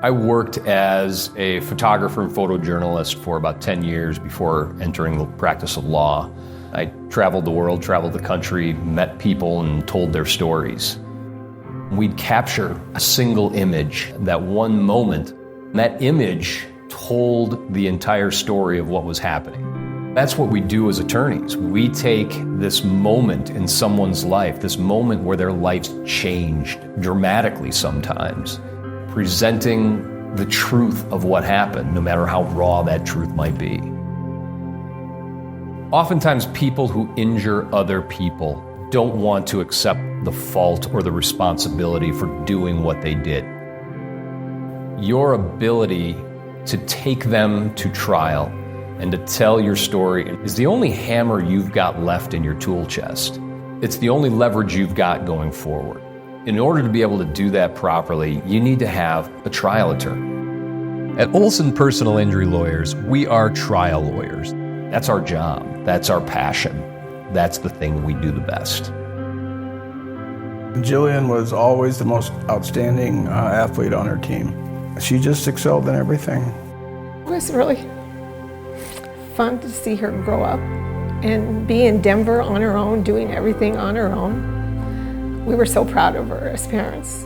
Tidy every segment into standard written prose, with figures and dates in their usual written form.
I worked as a photographer and photojournalist for about 10 years before entering the practice of law. I traveled the world, traveled the country, met people, and told their stories. We'd capture a single image, that one moment. That image told the entire story of what was happening. That's what we do as attorneys. We take this moment in someone's life, this moment where their life's changed dramatically sometimes, presenting the truth of what happened, no matter how raw that truth might be. Oftentimes, people who injure other people don't want to accept the fault or the responsibility for doing what they did. Your ability to take them to trial and to tell your story is the only hammer you've got left in your tool chest. It's the only leverage you've got going forward. In order to be able to do that properly, you need to have a trial attorney. At Olson Personal Injury Lawyers, we are trial lawyers. That's our job. That's our passion. That's the thing we do the best. Jillian was always the most outstanding athlete on her team. She just excelled in everything. It was really fun to see her grow up and be in Denver on her own, doing everything on her own. We were so proud of her as parents.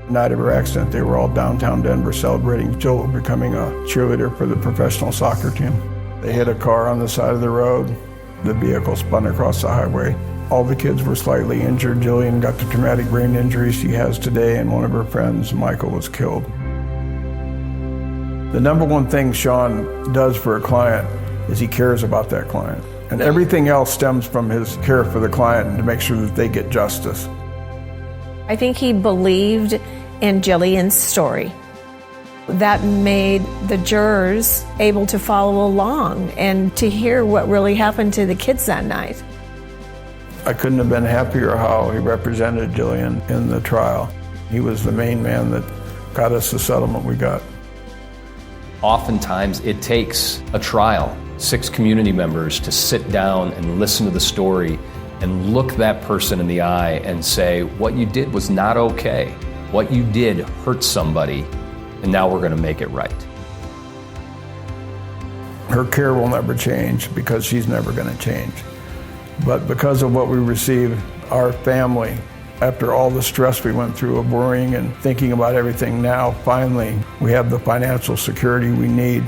The night of her accident, they were all downtown Denver celebrating Jill becoming a cheerleader for the professional soccer team. They hit a car on the side of the road. The vehicle spun across the highway. All the kids were slightly injured. Jillian got the traumatic brain injury she has today, and one of her friends, Michael, was killed. The number one thing Sean does for a client is he cares about that client. And everything else stems from his care for the client and to make sure that they get justice. I think he believed in Jillian's story. That made the jurors able to follow along and to hear what really happened to the kids that night. I couldn't have been happier how he represented Jillian in the trial. He was the main man that got us the settlement we got. Oftentimes, it takes a trial, 6 community members to sit down and listen to the story and look that person in the eye and say, what you did was not okay. What you did hurt somebody, and now we're going to make it right. Her care will never change because she's never going to change. But because of what we received, our family, after all the stress we went through of worrying and thinking about everything, now finally we have the financial security we need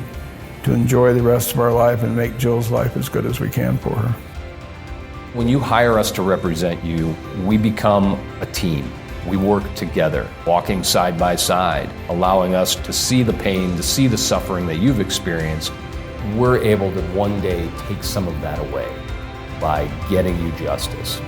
to enjoy the rest of our life and make Jill's life as good as we can for her. When you hire us to represent you, we become a team. We work together, walking side by side, allowing us to see the pain, to see the suffering that you've experienced. We're able to one day take some of that away by getting you justice.